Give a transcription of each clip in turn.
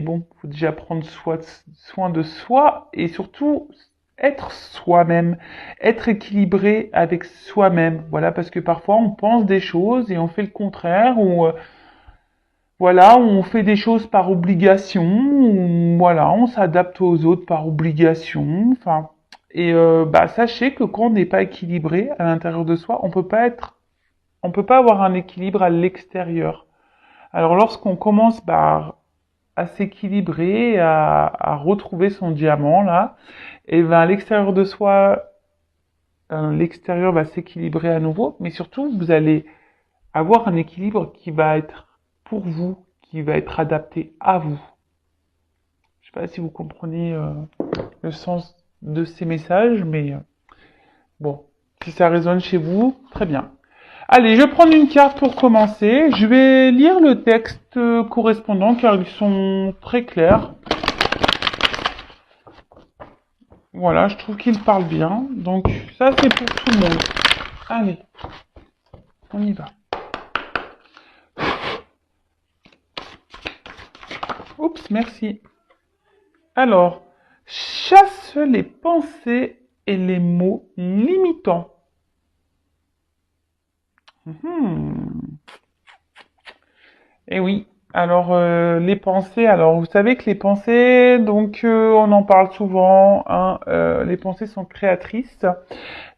bon, faut déjà prendre soin de soi et surtout être soi-même, être équilibré avec soi-même. Voilà, parce que parfois on pense des choses et on fait le contraire, ou voilà, on fait des choses par obligation, ou voilà, on s'adapte aux autres par obligation. Enfin, et bah sachez que quand on n'est pas équilibré à l'intérieur de soi, on peut pas avoir un équilibre à l'extérieur. Alors lorsqu'on commence à s'équilibrer, à retrouver son diamant là, et ben à l'extérieur de soi, l'extérieur va s'équilibrer à nouveau, mais surtout vous allez avoir un équilibre qui va être pour vous, qui va être adapté à vous. Je sais pas si vous comprenez le sens de ces messages, mais bon, si ça résonne chez vous, très bien. Allez, je vais prendre une carte pour commencer. Je vais lire le texte correspondant car ils sont très clairs. Voilà, je trouve qu'il parle bien. Donc ça, c'est pour tout le monde. Allez, on y va. Oups, merci. Alors, chasse les pensées et les mots limitants. Eh oui. Alors, les pensées. Alors, vous savez que les pensées, donc, on en parle souvent. Hein, les pensées sont créatrices.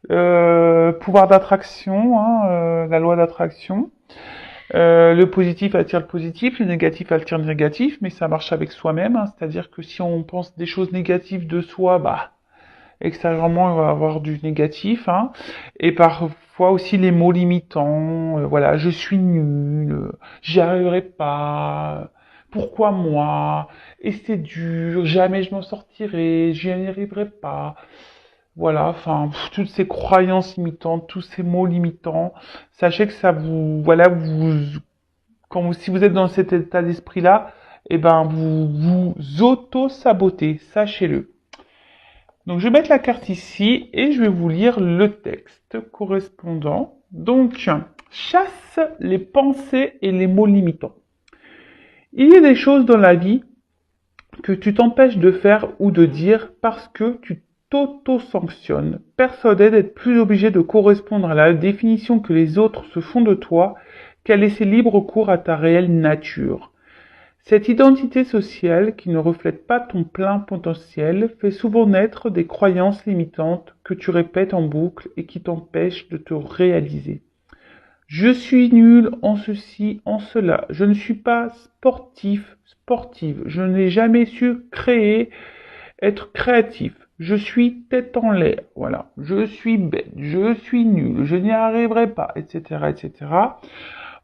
Pouvoir d'attraction, hein, la loi d'attraction. Le positif attire le positif, le négatif attire le négatif, mais ça marche avec soi-même. Hein, c'est-à-dire que si on pense des choses négatives de soi, bah extérieurement, il va y avoir du négatif. Hein, et parfois aussi les mots limitants. Voilà, je suis nul, j'y arriverai pas. Pourquoi moi? Et c'est dur, jamais je m'en sortirai, j'y arriverai pas. Voilà, enfin, toutes ces croyances limitantes, tous ces mots limitants, sachez que ça vous, voilà, si vous êtes dans cet état d'esprit-là, eh ben, vous auto-sabotez, sachez-le. Donc, je vais mettre la carte ici et je vais vous lire le texte correspondant. Donc, chasse les pensées et les mots limitants. Il y a des choses dans la vie que tu t'empêches de faire ou de dire parce que tu t'auto-sanctionnes, persuadé d'être plus obligé de correspondre à la définition que les autres se font de toi qu'à laisser libre cours à ta réelle nature. Cette identité sociale, qui ne reflète pas ton plein potentiel, fait souvent naître des croyances limitantes que tu répètes en boucle et qui t'empêchent de te réaliser. Je suis nul en ceci, en cela. Je ne suis pas sportif, sportive. Je n'ai jamais su être créatif. Je suis tête en l'air. Voilà. Je suis bête. Je suis nul. Je n'y arriverai pas, etc., etc.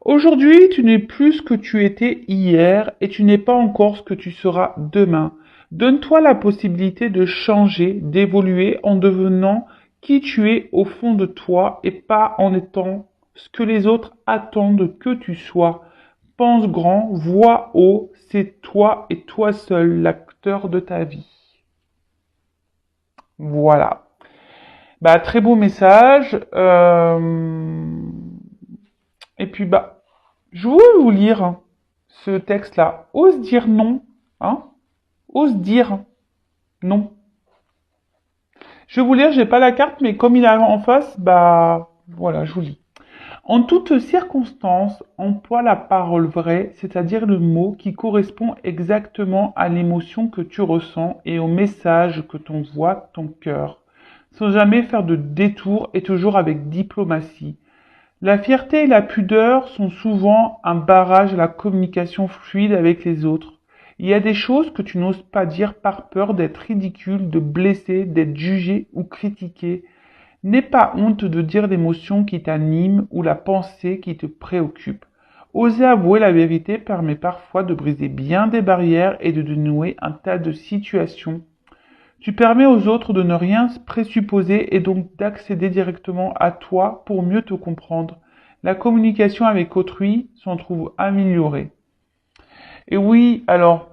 Aujourd'hui, tu n'es plus ce que tu étais hier et tu n'es pas encore ce que tu seras demain. Donne-toi la possibilité de changer, d'évoluer en devenant qui tu es au fond de toi et pas en étant ce que les autres attendent que tu sois. Pense grand, vois haut, c'est toi et toi seul l'acteur de ta vie. Voilà. Bah, très beau message. Et puis, bah, je veux vous lire ce texte-là. Ose dire non. Hein? Ose dire non. Je vais vous lire, j'ai pas la carte, mais comme il est en face, bah, voilà, je vous lis. En toutes circonstances, emploie la parole vraie, c'est-à-dire le mot qui correspond exactement à l'émotion que tu ressens et au message que t'envoie ton cœur, sans jamais faire de détour et toujours avec diplomatie. La fierté et la pudeur sont souvent un barrage à la communication fluide avec les autres. Il y a des choses que tu n'oses pas dire par peur d'être ridicule, de blesser, d'être jugé ou critiqué. N'aie pas honte de dire l'émotion qui t'anime ou la pensée qui te préoccupe. Oser avouer la vérité permet parfois de briser bien des barrières et de dénouer un tas de situations. Tu permets aux autres de ne rien présupposer et donc d'accéder directement à toi pour mieux te comprendre. La communication avec autrui s'en trouve améliorée. Et oui, alors,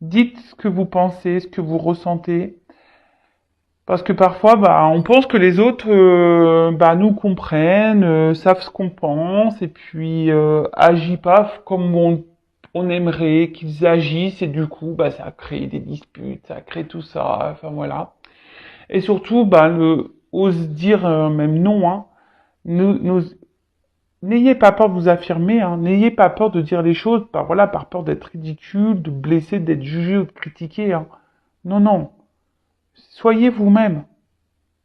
dites ce que vous pensez, ce que vous ressentez. Parce que parfois, bah, on pense que les autres, bah, nous comprennent, savent ce qu'on pense, et puis agissent pas comme on on aimerait qu'ils agissent et du coup, bah, ça a créé des disputes, ça a créé tout ça, enfin voilà. Et surtout, bah, ose dire même non, hein. N'ayez pas peur de vous affirmer, hein. N'ayez pas peur de dire les choses, par, voilà, par peur d'être ridicule, de blesser, d'être jugé ou de critiquer, hein. Non, non. Soyez vous-même,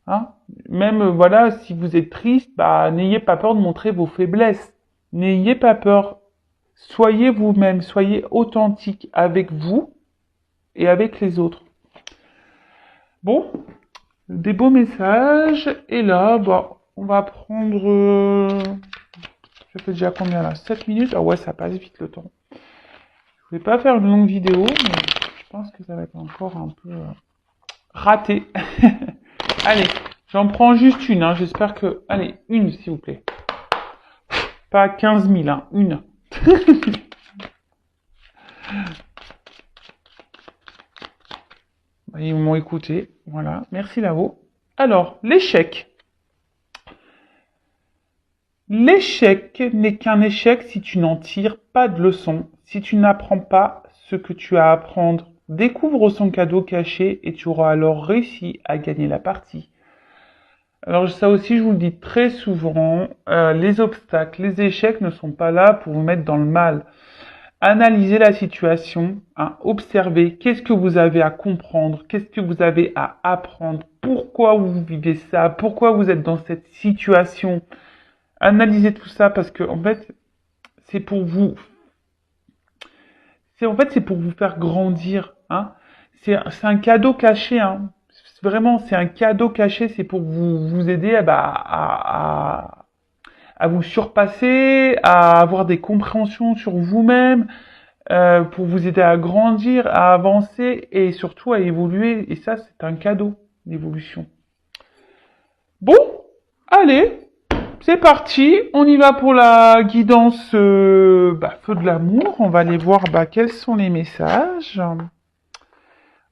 hein. Même, voilà, si vous êtes triste, bah, n'ayez pas peur de montrer vos faiblesses. N'ayez pas peur. Soyez vous-même, soyez authentique avec vous et avec les autres. Bon, des beaux messages. Et là, bah, on va prendre... ça fait déjà combien là? 7 minutes? Ah ouais, ça passe vite le temps. Je vais pas faire une longue vidéo, mais je pense que ça va être encore un peu raté. Allez, j'en prends juste une, hein. J'espère que... Allez, une s'il vous plaît. Pas 15 000, hein. Une. Ils m'ont écouté. Voilà. Merci là-haut. Alors, l'échec. L'échec n'est qu'un échec si tu n'en tires pas de leçon, si tu n'apprends pas ce que tu as à apprendre. Découvre son cadeau caché et tu auras alors réussi à gagner la partie. Alors ça aussi, je vous le dis très souvent, les obstacles, les échecs ne sont pas là pour vous mettre dans le mal. Analysez la situation, hein, observez qu'est-ce que vous avez à comprendre, qu'est-ce que vous avez à apprendre, pourquoi vous vivez ça, pourquoi vous êtes dans cette situation. Analysez tout ça parce que en fait, c'est pour vous, c'est pour vous faire grandir, hein. C'est un cadeau caché, hein. Vraiment, c'est un cadeau caché, c'est pour vous aider à vous surpasser, à avoir des compréhensions sur vous-même, pour vous aider à grandir, à avancer et surtout à évoluer. Et ça, c'est un cadeau, l'évolution. Bon, allez, c'est parti. On y va pour la guidance feu de l'amour. On va aller voir quels sont les messages.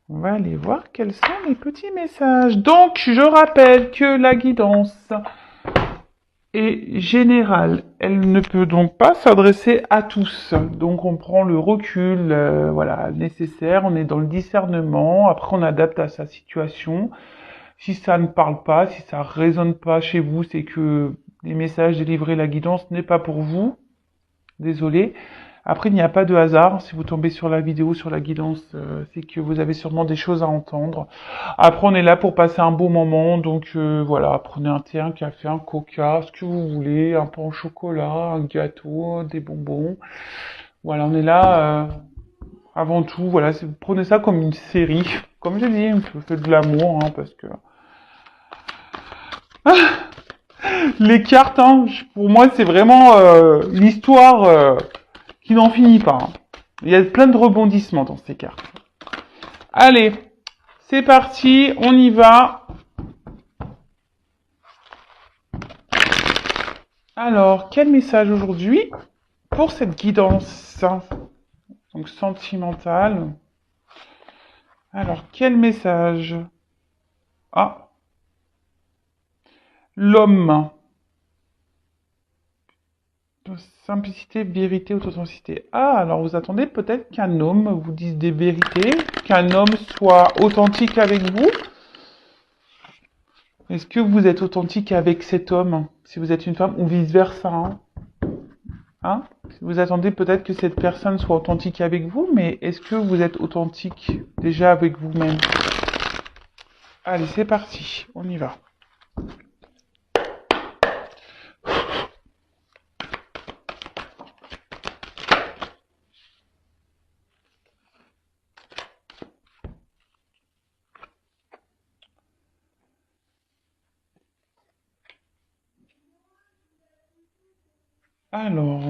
On va aller voir quels sont les petits messages. Donc, je rappelle que la guidance est générale. Elle ne peut donc pas s'adresser à tous. Donc, on prend le recul, voilà, nécessaire. On est dans le discernement. Après, on adapte à sa situation. Si ça ne parle pas, si ça résonne pas chez vous, c'est que les messages délivrés, la guidance n'est pas pour vous. Désolé. Après, il n'y a pas de hasard. Si vous tombez sur la vidéo, sur la guidance, c'est que vous avez sûrement des choses à entendre. Après, on est là pour passer un beau moment. Donc voilà, prenez un thé, un café, un coca, ce que vous voulez, un pain au chocolat, un gâteau, des bonbons. Voilà, on est là avant tout. Voilà, prenez ça comme une série. Comme j'ai dit, faites de l'amour, hein, parce que... Les cartes, hein, pour moi, c'est vraiment l'histoire qui n'en finit pas, hein. Il y a plein de rebondissements dans ces cartes. Allez, c'est parti, on y va. Alors, quel message aujourd'hui pour cette guidance donc sentimentale? Alors, quel message? Ah, l'homme. Simplicité, vérité, authenticité. Ah, alors vous attendez peut-être qu'un homme vous dise des vérités, qu'un homme soit authentique avec vous. Est-ce que vous êtes authentique avec cet homme, si vous êtes une femme, ou vice-versa, hein? Hein? Vous attendez peut-être que cette personne soit authentique avec vous, mais est-ce que vous êtes authentique déjà avec vous-même? Allez, c'est parti, on y va. Alors...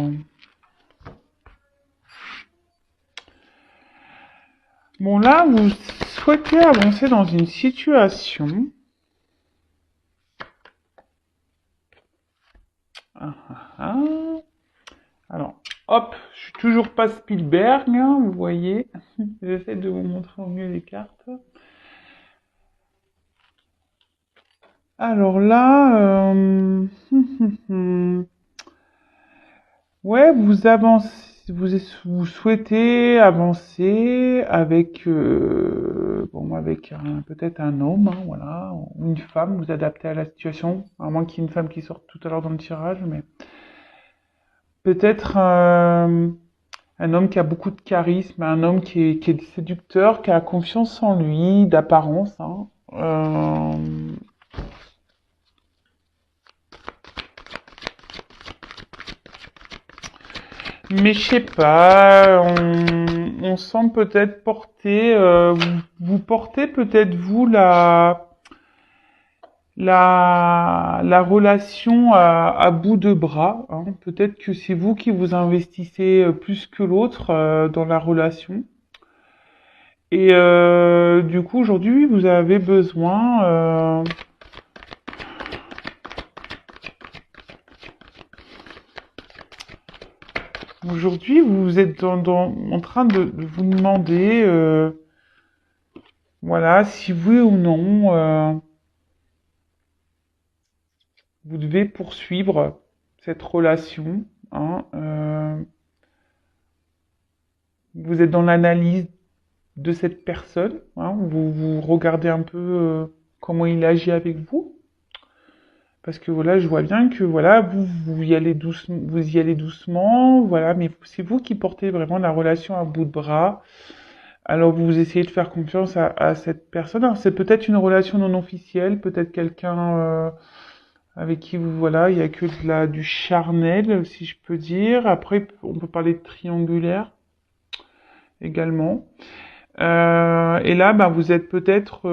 Bon, là, vous souhaitez avancer dans une situation. Ah, ah, ah. Alors, hop, je suis toujours pas Spielberg, hein, vous voyez. J'essaie de vous montrer au mieux les cartes. Alors là, ouais, vous avancez. si vous souhaitez avancer avec, avec peut-être un homme, hein, voilà, ou une femme, vous adaptez à la situation, à moins qu'il y ait une femme qui sorte tout à l'heure dans le tirage, mais peut-être un homme qui a beaucoup de charisme, un homme qui est séducteur, qui a confiance en lui, d'apparence, hein. Mais je sais pas, on sent peut-être porter, vous portez peut-être vous la relation à bout de bras, hein. Peut-être que c'est vous qui vous investissez plus que l'autre dans la relation. Et du coup, aujourd'hui, vous avez besoin. Aujourd'hui, vous êtes en train de vous demander, voilà, si oui ou non, vous devez poursuivre cette relation, hein. Vous êtes dans l'analyse de cette personne, hein. Vous regardez un peu comment il agit avec vous. Parce que voilà, je vois bien que voilà, vous y allez doucement, vous y allez doucement, voilà, mais c'est vous qui portez vraiment la relation à bout de bras. Alors vous essayez de faire confiance à cette personne. Alors c'est peut-être une relation non officielle, peut-être quelqu'un avec qui vous voilà, il y a que du charnel, si je peux dire. Après, on peut parler de triangulaire également. Et là, bah, vous êtes peut-être,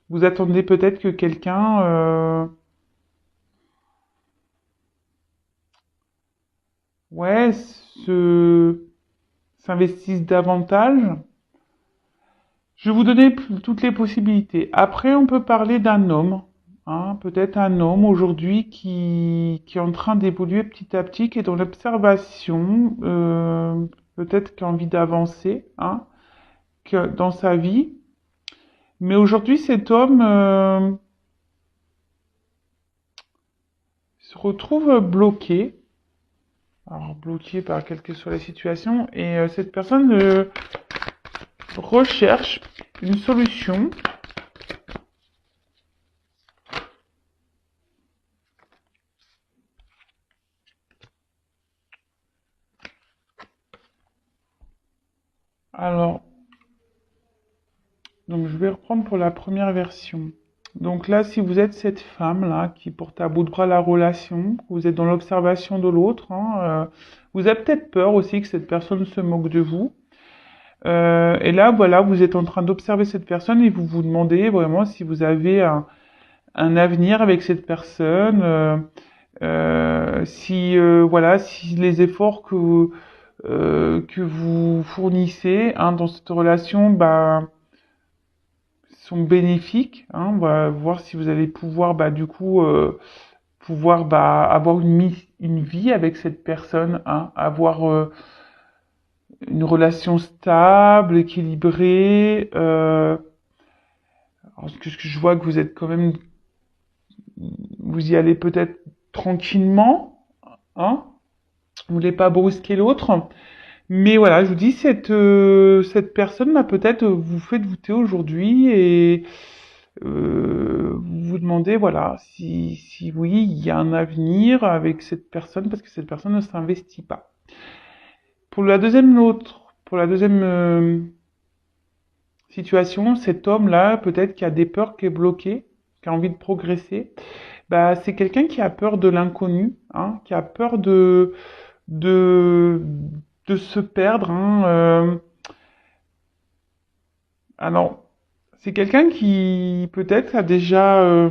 vous attendez peut-être que quelqu'un ouais, s'investissent davantage. Je vais vous donner toutes les possibilités. Après, on peut parler d'un homme, hein, peut-être un homme aujourd'hui qui est en train d'évoluer petit à petit, qui est dans l'observation, peut-être qui a envie d'avancer, hein, dans sa vie. Mais aujourd'hui, cet homme se retrouve bloqué. Alors, bloqué par quelle que soit la situation. Et cette personne recherche une solution. Alors, donc je vais reprendre pour la première version. Donc là, si vous êtes cette femme-là qui porte à bout de bras la relation, vous êtes dans l'observation de l'autre, hein, vous avez peut-être peur aussi que cette personne se moque de vous. Et là, voilà, vous êtes en train d'observer cette personne et vous vous demandez vraiment si vous avez un avenir avec cette personne, si voilà, si les efforts que vous fournissez, hein, dans cette relation, bah sont bénéfiques, hein. On va voir si vous allez pouvoir, bah, du coup, pouvoir bah, avoir une vie avec cette personne, hein, avoir une relation stable, équilibrée. Parce que je vois que vous êtes quand même, vous y allez peut-être tranquillement, hein. Vous voulez pas brusquer l'autre. Mais voilà, je vous dis, cette personne, là, peut-être, vous fait douter aujourd'hui et vous vous demandez, voilà, si oui, il y a un avenir avec cette personne parce que cette personne ne s'investit pas. Pour la deuxième situation, cet homme-là, peut-être qui a des peurs, qui est bloqué, qui a envie de progresser, bah, c'est quelqu'un qui a peur de l'inconnu, hein, qui a peur de, de se perdre, hein, alors, c'est quelqu'un qui peut-être a déjà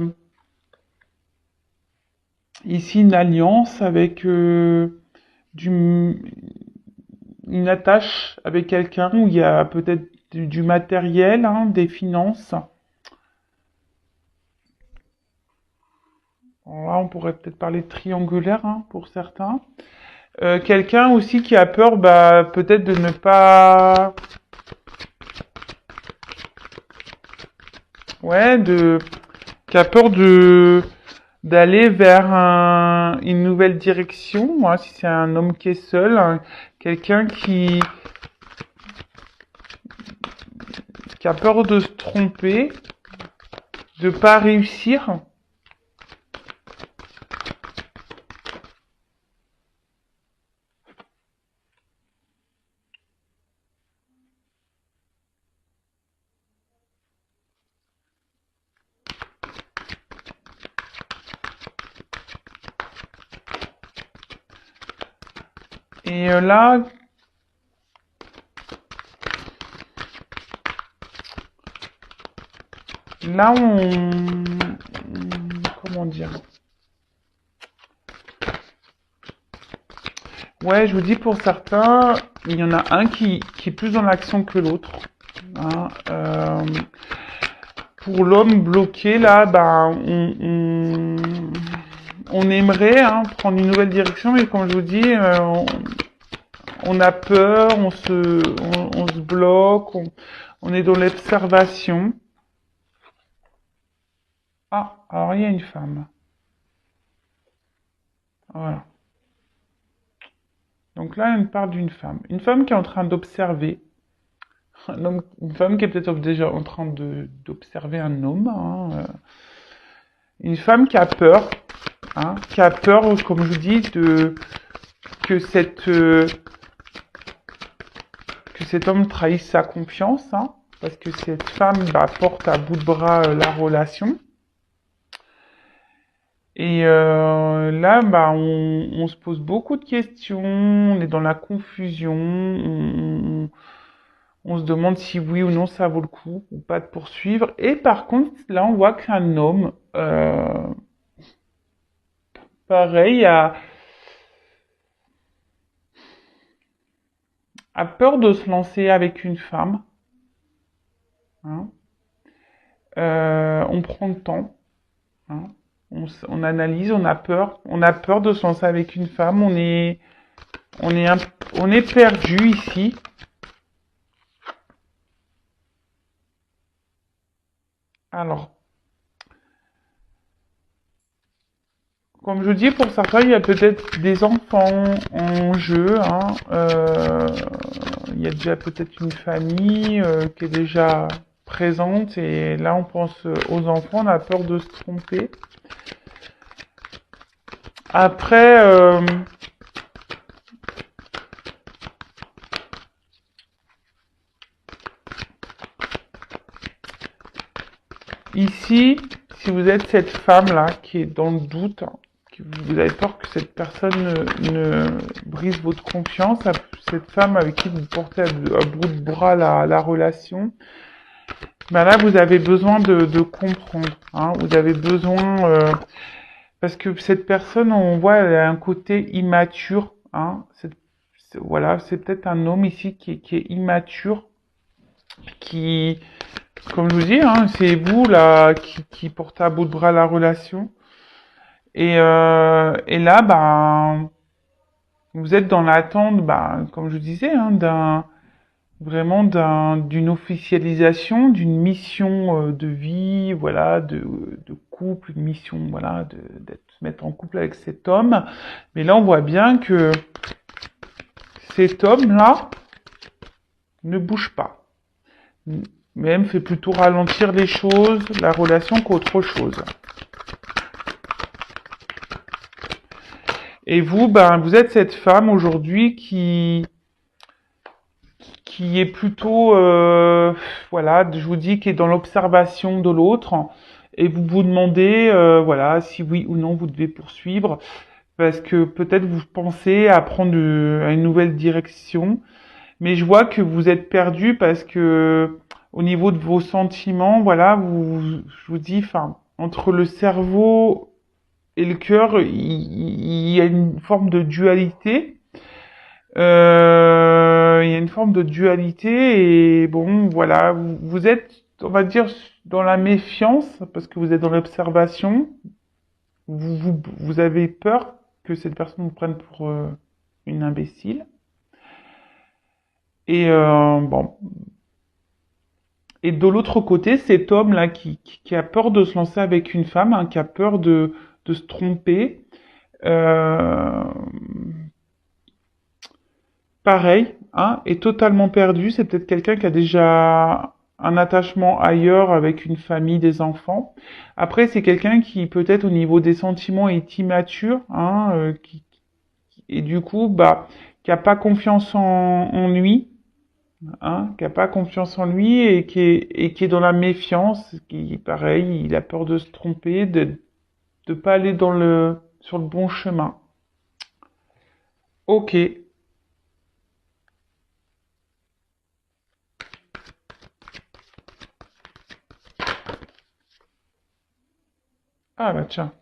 ici une alliance avec du, une attache avec quelqu'un où il y a peut-être du matériel, hein, des finances. Alors là, on pourrait peut-être parler de triangulaire, hein, pour certains. Quelqu'un aussi qui a peur, bah, peut-être de ne pas, ouais, qui a peur d'aller vers une nouvelle direction. Moi, si c'est un homme qui est seul, quelqu'un qui a peur de se tromper, de pas réussir. Et là, comment dire? Ouais, je vous dis pour certains, il y en a un qui est plus dans l'action que l'autre. Hein. Pour l'homme bloqué, là, on aimerait prendre une nouvelle direction, mais comme je vous dis, on a peur, on se bloque, on est dans l'observation. Ah, alors il y a une femme. Voilà. Donc là, on parle d'une femme. Une femme qui est en train d'observer. Donc, une femme qui est peut-être déjà en train d'observer un homme. Une femme qui a peur. Qui a peur, comme je vous dis, que cet homme trahisse sa confiance. Parce que cette femme porte à bout de bras la relation. Et là, on se pose beaucoup de questions, on est dans la confusion, on se demande si oui ou non ça vaut le coup ou pas de poursuivre. Et par contre, là, on voit qu'un homme, pareil, a peur de se lancer avec une femme. Hein. On prend le temps. Hein. On analyse, on a peur de se lancer avec une femme, on est perdu ici. Alors, comme je dis, pour certains, il y a peut-être des enfants en jeu. Il y a déjà peut-être une famille qui est déjà présente. Et là, on pense aux enfants, on a peur de se tromper. Après, ici, si vous êtes cette femme-là qui est dans le doute, vous avez peur que cette personne ne brise votre confiance, cette femme avec qui vous portez à bout de bras la relation, là vous avez besoin de comprendre. Vous avez besoin parce que cette personne, on voit, elle a un côté immature. Voilà, c'est peut-être un homme ici qui est immature, qui, comme je vous dis, c'est vous là qui portez à bout de bras la relation. Et là, vous êtes dans l'attente, comme je disais, d'une officialisation, d'une mission de vie, voilà, de couple, une mission, voilà, d'être se mettre en couple avec cet homme. Mais là, on voit bien que cet homme-là ne bouge pas. Même fait plutôt ralentir les choses, la relation qu'autre chose. Et vous, vous êtes cette femme aujourd'hui qui est plutôt, voilà, je vous dis, qui est dans l'observation de l'autre, et vous vous demandez, voilà, si oui ou non vous devez poursuivre, parce que peut-être vous pensez à prendre à une nouvelle direction, mais je vois que vous êtes perdu parce que au niveau de vos sentiments, voilà, je vous dis, enfin, entre le cerveau et le cœur, il y a une forme de dualité. Il y a une forme de dualité et bon, voilà, vous êtes, on va dire, dans la méfiance parce que vous êtes dans l'observation. Vous avez peur que cette personne vous prenne pour une imbécile. Et bon. Et de l'autre côté, cet homme-là qui a peur de se lancer avec une femme, qui a peur de de se tromper. Euh, Pareil, hein, est totalement perdu. C'est peut-être quelqu'un qui a déjà un attachement ailleurs avec une famille, des enfants. Après, c'est quelqu'un qui peut-être au niveau des sentiments est immature, hein, et du coup, bah, qui a pas confiance en lui, hein, qui a pas confiance en lui et qui est dans la méfiance, qui, pareil, il a peur de se tromper, de pas aller sur le bon chemin. Ok. Ah bah tiens.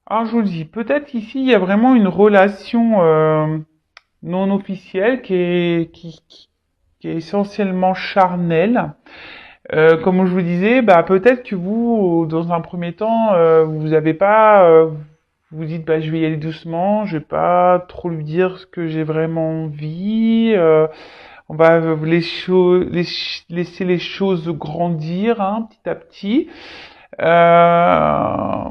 Alors je vous le dis, peut-être ici il y a vraiment une relation non officielle qui est essentiellement charnelle. Comme je vous disais, bah peut-être que vous, dans un premier temps, vous avez pas, vous dites bah je vais y aller doucement, je vais pas trop lui dire ce que j'ai vraiment envie. On va laisser les choses grandir hein, petit à petit. Euh,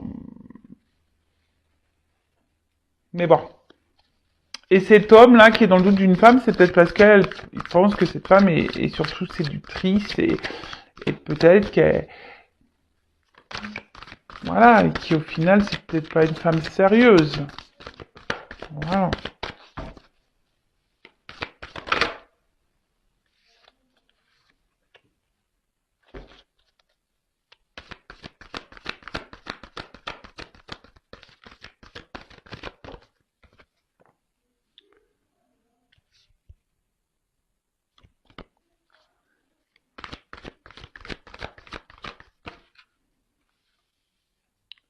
mais bon. Et cet homme-là qui est dans le doute d'une femme, c'est peut-être parce qu'elle il pense que cette femme est surtout séductrice et peut-être qu'elle, voilà, et qui au final c'est peut-être pas une femme sérieuse. Voilà.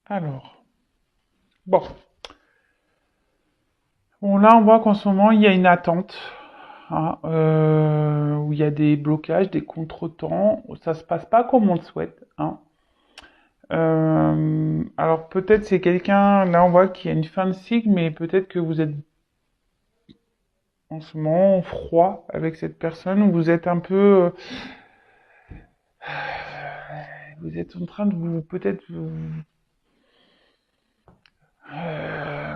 Alors, bon. Bon, là on voit qu'en ce moment il y a une attente, hein, où il y a des blocages, des contretemps. Ça se passe pas comme on le souhaite, hein. Alors peut-être c'est quelqu'un, là on voit qu'il y a une fin de cycle, mais peut-être que vous êtes en ce moment froid avec cette personne, ou vous êtes un peu, vous êtes en train de vous, peut-être, euh,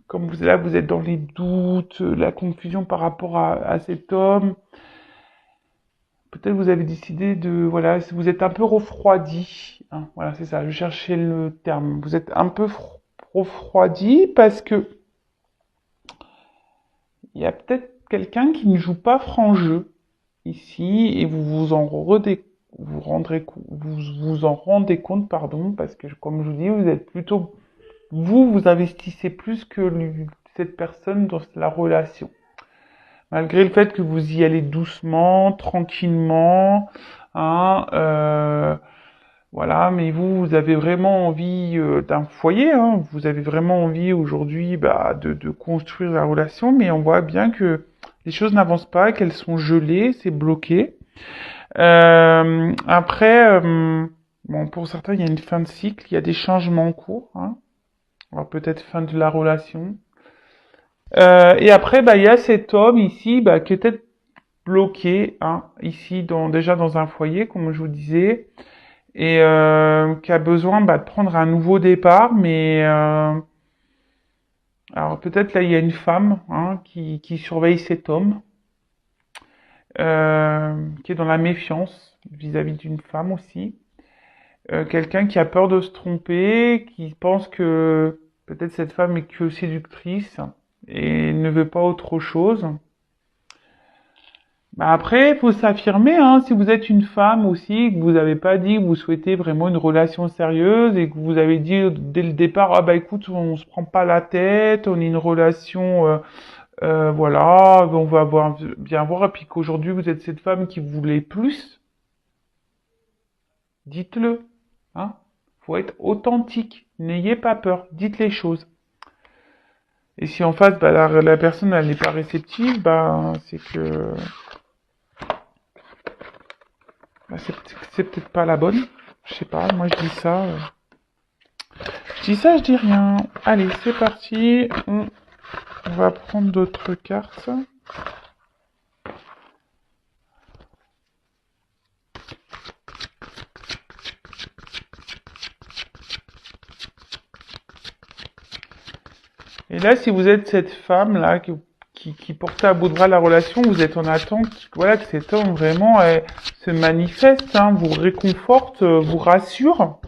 comme vous là, vous êtes dans les doutes, la confusion par rapport à cet homme. Peut-être vous avez décidé de, voilà, vous êtes un peu refroidi, hein, voilà, c'est ça, je cherchais le terme. Vous êtes un peu refroidi parce que il y a peut-être quelqu'un qui ne joue pas franc jeu ici et vous en rendez compte, pardon, parce que comme je vous dis, vous êtes plutôt, vous investissez plus que cette personne dans la relation. Malgré le fait que vous y allez doucement, tranquillement, hein, voilà, mais vous avez vraiment envie d'un foyer, hein, vous avez vraiment envie aujourd'hui bah, de construire la relation, mais on voit bien que les choses n'avancent pas, qu'elles sont gelées, c'est bloqué. Après, bon, pour certains, il y a une fin de cycle, il y a des changements en cours, hein, alors peut-être fin de la relation. Et après, bah, il y a cet homme ici bah, qui est peut-être bloqué, hein, ici déjà dans un foyer, comme je vous disais, et qui a besoin bah, de prendre un nouveau départ, mais alors peut-être là il y a une femme hein, qui surveille cet homme, qui est dans la méfiance vis-à-vis d'une femme aussi, quelqu'un qui a peur de se tromper, qui pense que peut-être cette femme est que séductrice et ne veut pas autre chose. Bah après, il faut s'affirmer, hein, si vous êtes une femme aussi, que vous n'avez pas dit que vous souhaitez vraiment une relation sérieuse et que vous avez dit dès le départ, ah bah écoute, on se prend pas la tête, on est une relation, voilà, on va bien voir, et puis qu'aujourd'hui vous êtes cette femme qui voulait plus, dites-le, hein. Faut être authentique, n'ayez pas peur, dites les choses. Et si en face, bah, la personne elle n'est pas réceptive, bah c'est que bah, c'est peut-être pas la bonne. Je sais pas, moi je dis ça. Je dis ça, je dis rien. Allez, c'est parti. On va prendre d'autres cartes. Et là, si vous êtes cette femme-là qui portait à bout de bras la relation, vous êtes en attente, voilà, que cet homme vraiment se manifeste, hein, vous réconforte, vous rassure.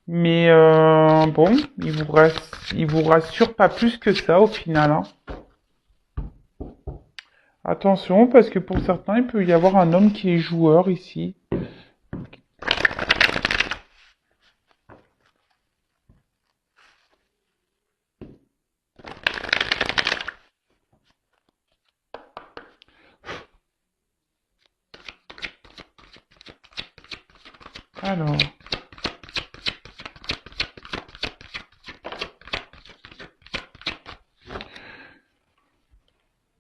Mais bon, il vous rassure pas plus que ça au final, hein. Attention, parce que pour certains, il peut y avoir un homme qui est joueur ici. Alors.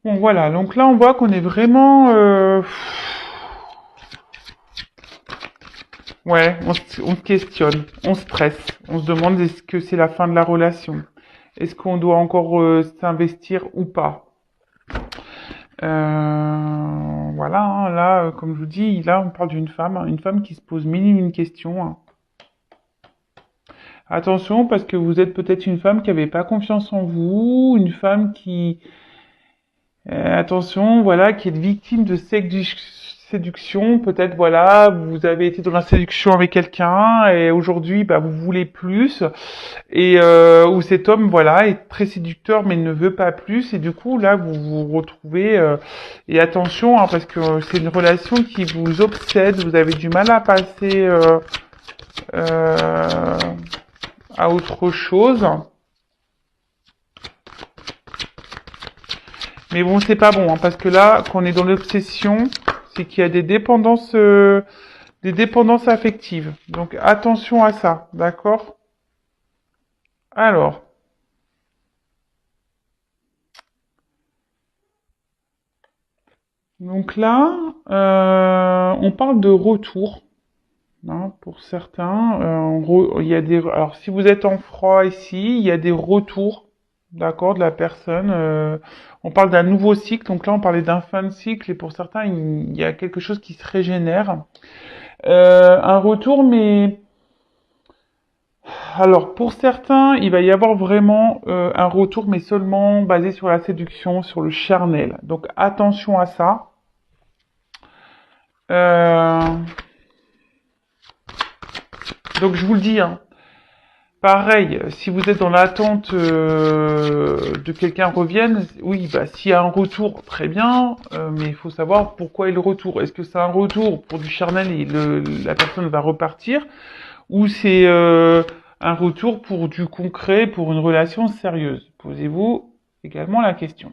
Bon, voilà. Donc là, on voit qu'on est vraiment... Ouais, on se questionne, on stresse, on se demande est-ce que c'est la fin de la relation? Est-ce qu'on doit encore s'investir ou pas? Voilà, hein, là, comme je vous dis, là, on parle d'une femme, hein, une femme qui se pose mille et une questions, hein. Attention, parce que vous êtes peut-être une femme qui n'avait pas confiance en vous, une femme qui, attention, voilà, qui est victime de séduction. Peut-être, voilà, vous avez été dans la séduction avec quelqu'un et aujourd'hui, bah, vous voulez plus. Et où cet homme, voilà, est très séducteur mais ne veut pas plus. Et du coup, là, vous vous retrouvez... et attention, hein, parce que c'est une relation qui vous obsède. Vous avez du mal à passer euh, à autre chose. Mais bon, c'est pas bon, hein, parce que là, quand on est dans l'obsession, c'est qu'il y a des dépendances affectives. Donc attention à ça, d'accord? Alors, donc là, on parle de retour, hein, pour certains. Il y a des, alors si vous êtes en froid ici, il y a des retours, d'accord, de la personne. On parle d'un nouveau cycle, donc là on parlait d'un fin de cycle, et pour certains, il y a quelque chose qui se régénère. Un retour, mais alors pour certains, il va y avoir vraiment un retour, mais seulement basé sur la séduction, sur le charnel. Donc attention à ça. Euh, donc je vous le dis, hein, pareil, si vous êtes dans l'attente de quelqu'un revienne, oui, bah s'il y a un retour, très bien, mais il faut savoir pourquoi est le retour. Est-ce que c'est un retour pour du charnel et la personne va repartir, ou c'est un retour pour du concret, pour une relation sérieuse? Posez-vous également la question.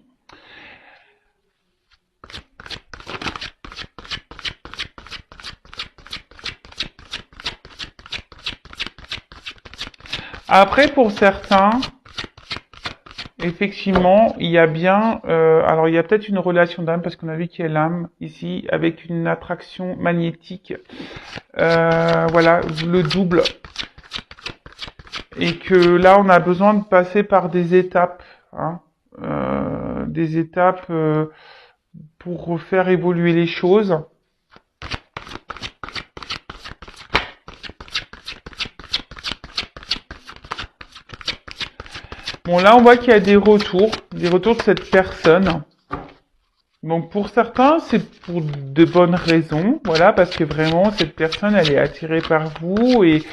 Après, pour certains, effectivement, il y a bien, alors il y a peut-être une relation d'âme parce qu'on a vu qu'il y a l'âme ici avec une attraction magnétique, voilà, le double, et que là on a besoin de passer par des étapes, hein, des étapes pour faire évoluer les choses. Bon, là on voit qu'il y a des retours de cette personne. Donc pour certains, c'est pour de bonnes raisons, voilà, parce que vraiment cette personne, elle est attirée par vous et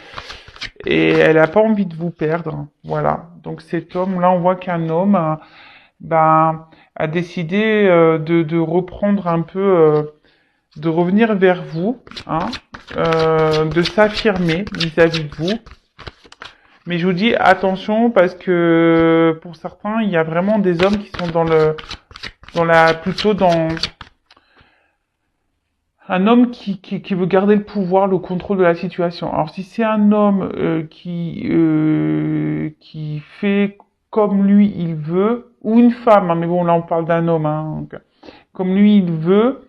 elle n'a pas envie de vous perdre, voilà. Donc cet homme, là, on voit qu'un homme, ben, a décidé de reprendre un peu, de revenir vers vous, hein, de s'affirmer vis-à-vis de vous. Mais je vous dis attention parce que pour certains, il y a vraiment des hommes qui sont plutôt dans un homme qui veut garder le pouvoir, le contrôle de la situation. Alors si c'est un homme qui fait comme lui il veut, ou une femme, hein, mais bon là on parle d'un homme, hein, donc, comme lui il veut,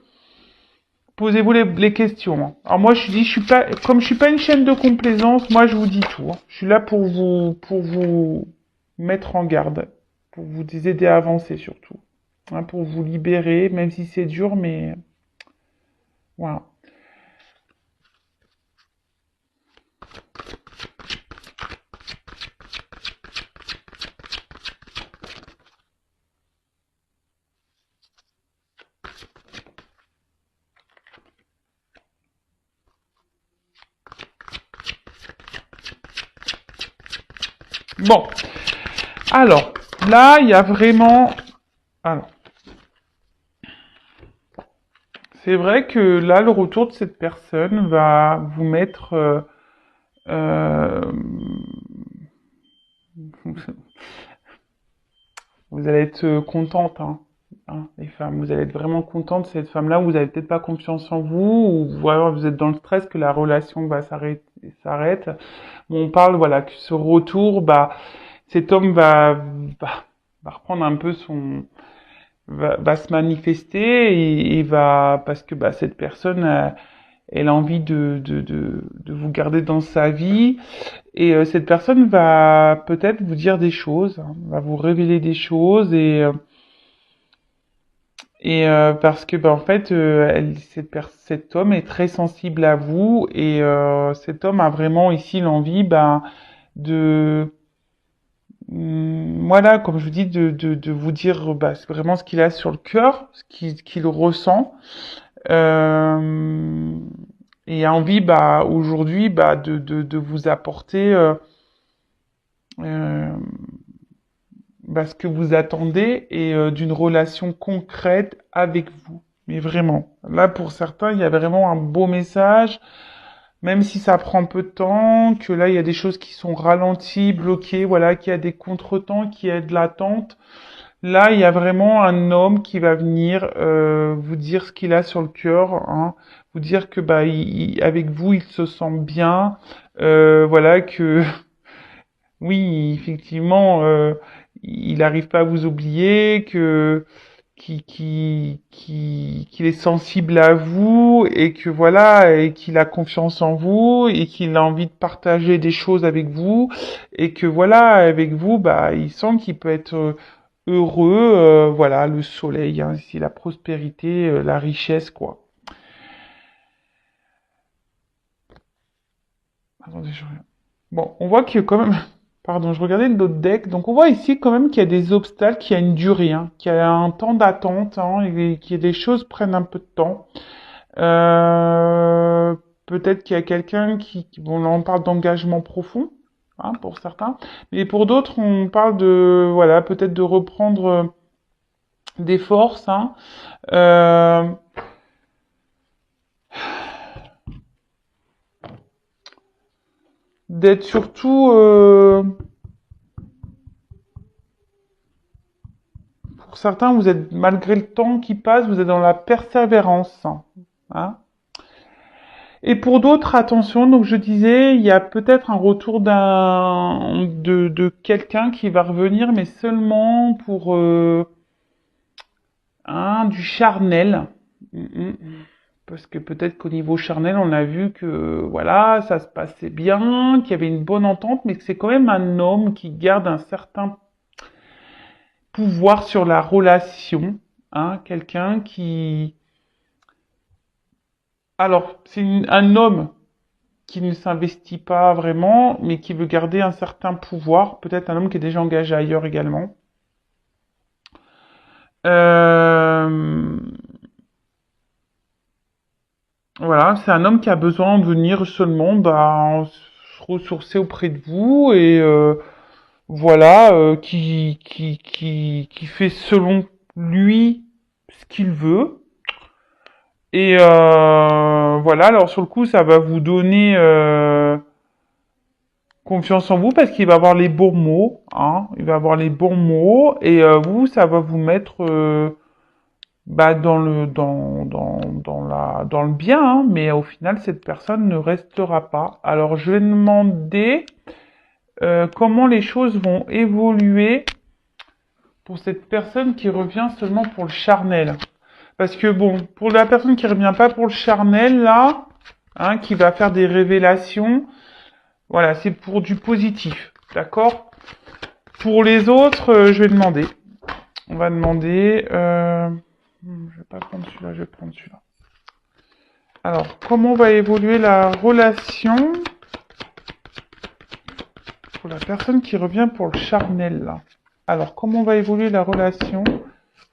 posez-vous les questions, hein. Alors moi je dis, je suis pas, comme je suis pas une chaîne de complaisance, moi je vous dis tout, hein. Je suis là pour vous mettre en garde, pour vous aider à avancer surtout, hein, pour vous libérer, même si c'est dur, mais voilà. Bon, alors, là, il y a vraiment... Alors, c'est vrai que là, le retour de cette personne va vous mettre... euh, vous allez être contente, hein, les femmes. Vous allez être vraiment contente de cette femme-là. Vous avez peut-être pas confiance en vous, ou voilà, vous êtes dans le stress que la relation va s'arrête. Bon, on parle, voilà, que ce retour, bah, cet homme va reprendre un peu va se manifester et va, parce que bah, cette personne, elle a envie de vous garder dans sa vie et cette personne va peut-être vous dire des choses, hein, va vous révéler des choses parce que bah, en fait cet homme est très sensible à vous et cet homme a vraiment ici l'envie bah, de voilà, comme je vous dis, de vous dire bah, c'est vraiment ce qu'il a sur le cœur, qu'il ressent. Euh, et a envie bah, aujourd'hui bah, de vous apporter euh, bah, ce que vous attendez et d'une relation concrète avec vous. Mais vraiment, là pour certains, il y a vraiment un beau message, même si ça prend un peu de temps, que là il y a des choses qui sont ralenties, bloquées, voilà, qu'il y a des contretemps, qu'il y a de l'attente. Là, il y a vraiment un homme qui va venir vous dire ce qu'il a sur le cœur, hein, vous dire que bah avec vous il se sent bien, voilà que oui effectivement il n'arrive pas à vous oublier, que qu'il est sensible à vous et que voilà et qu'il a confiance en vous et qu'il a envie de partager des choses avec vous et que voilà avec vous bah il sent qu'il peut être heureux, voilà, le soleil, hein, ici, la prospérité, la richesse, quoi. Attendez, je regarde. Bon, on voit qu'il y a quand même... Pardon, je regardais d'autres decks. Donc, on voit ici quand même qu'il y a des obstacles, qu'il y a une durée, hein, qu'il y a un temps d'attente, hein, et que les choses prennent un peu de temps. Euh, Peut-être qu'il y a quelqu'un bon, là, on parle d'engagement profond, hein, pour certains. Mais pour d'autres, on parle de, voilà, peut-être de reprendre des forces, hein. Euh, D'être surtout, pour certains, vous êtes, malgré le temps qui passe, vous êtes dans la persévérance, hein. Et pour d'autres, attention, donc je disais, il y a peut-être un retour de quelqu'un qui va revenir, mais seulement pour du charnel. Mm. Parce que peut-être qu'au niveau charnel, on a vu que voilà, ça se passait bien, qu'il y avait une bonne entente, mais que c'est quand même un homme qui garde un certain pouvoir sur la relation, hein, quelqu'un qui... Alors, c'est un homme qui ne s'investit pas vraiment, mais qui veut garder un certain pouvoir, peut-être un homme qui est déjà engagé ailleurs également. Euh, voilà, c'est un homme qui a besoin de venir seulement bah, se ressourcer auprès de vous et voilà, qui fait selon lui ce qu'il veut. Et voilà, alors sur le coup, ça va vous donner confiance en vous parce qu'il va avoir les bons mots, hein. Il va avoir les bons mots et vous, ça va vous mettre bah, dans le bien, hein. Mais au final, cette personne ne restera pas. Alors, je vais demander comment les choses vont évoluer pour cette personne qui revient seulement pour le charnel. Parce que bon, pour la personne qui revient pas pour le charnel, là, hein, qui va faire des révélations, voilà, c'est pour du positif, d'accord? Pour les autres, je vais demander. On va demander... je vais pas prendre celui-là, je vais prendre celui-là. Alors, comment va évoluer la relation pour la personne qui revient pour le charnel, là? Alors, comment va évoluer la relation,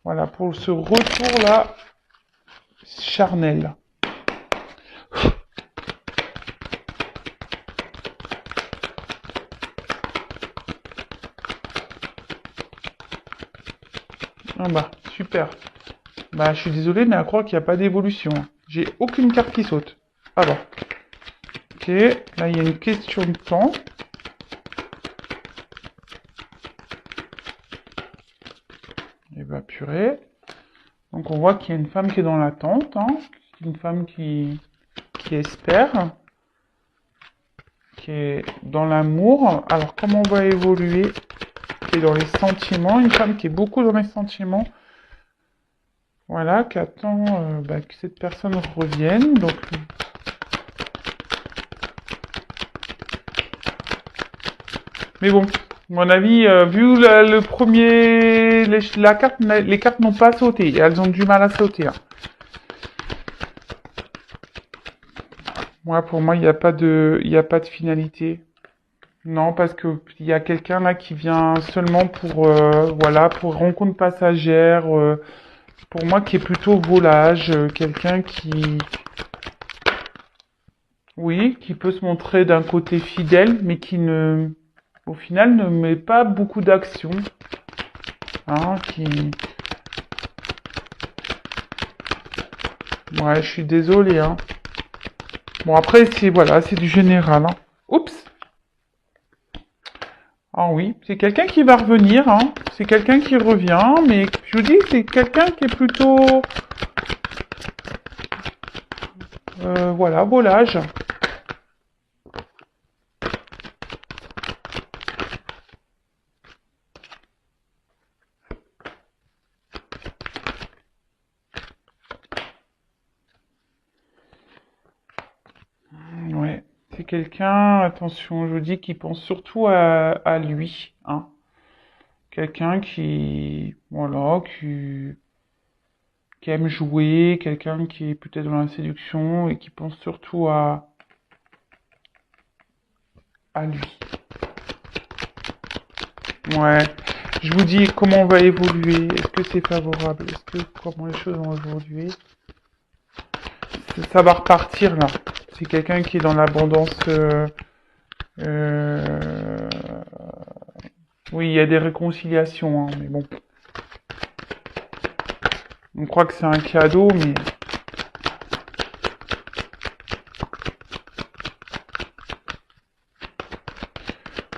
voilà, pour ce retour-là, charnel? Ah bah, super. Bah, je suis désolé, mais à croire qu'il n'y a pas d'évolution. J'ai aucune carte qui saute. Ah bah. Ok, là, il y a une question de temps. Et bah, purée. Donc, on voit qu'il y a une femme qui est dans l'attente, hein. Une femme qui espère, qui est dans l'amour. Alors, comment on va évoluer? Qui est dans les sentiments. Une femme qui est beaucoup dans les sentiments. Voilà, qui attend que cette personne revienne. Donc, mais bon, à mon avis, vu le premier, la carte, les cartes n'ont pas sauté. Elles ont du mal à sauter, hein. Moi, pour moi, il y a pas de finalité. Non, parce que il y a quelqu'un là qui vient seulement pour, voilà, pour rencontre passagère. Pour moi, qui est plutôt volage, quelqu'un qui, oui, qui peut se montrer d'un côté fidèle, mais qui ne, au final, ne met pas beaucoup d'action, hein, qui, ouais, je suis désolé, hein. Bon, après, c'est, voilà, c'est du général, hein. Oups! Ah oui, c'est quelqu'un qui va revenir, hein. C'est quelqu'un qui revient, mais je vous dis, c'est quelqu'un qui est plutôt, voilà, volage. Ouais, c'est quelqu'un, attention, je vous dis, qui pense surtout à lui, hein. Quelqu'un qui, voilà, qui aime jouer, quelqu'un qui est peut-être dans la séduction et qui pense surtout à lui. Ouais, je vous dis comment on va évoluer. Est-ce que c'est favorable? Est-ce que comment les choses vont évoluer? Ça va repartir là. C'est quelqu'un qui est dans l'abondance. Euh, Oui, il y a des réconciliations, hein, mais bon. On croit que c'est un cadeau, mais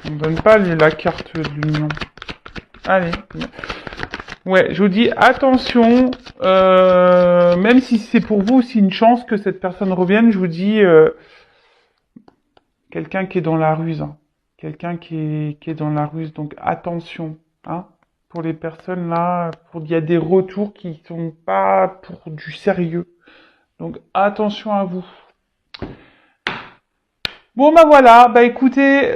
on ne donne pas la carte de l'union. Allez. Ouais, je vous dis attention, même si c'est pour vous aussi une chance que cette personne revienne, je vous dis quelqu'un qui est dans la ruse, hein. Quelqu'un qui est dans la ruse, donc attention, hein. Pour les personnes là, il y a des retours qui sont pas pour du sérieux. Donc attention à vous. Bon bah voilà, bah écoutez,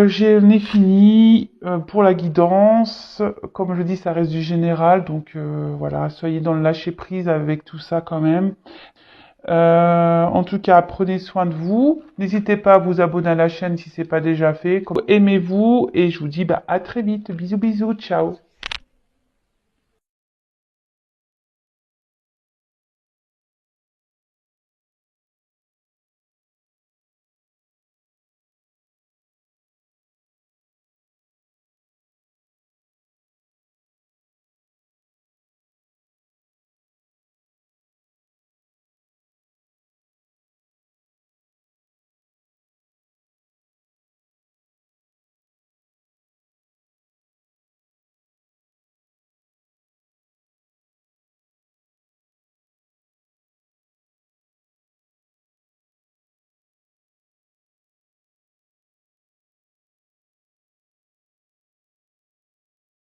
j'en ai fini pour la guidance. Comme je dis, ça reste du général, donc voilà, soyez dans le lâcher prise avec tout ça quand même. En tout cas, prenez soin de vous. N'hésitez pas à vous abonner à la chaîne si c'est pas déjà fait. Aimez-vous et je vous dis bah à très vite. Bisous bisous, ciao.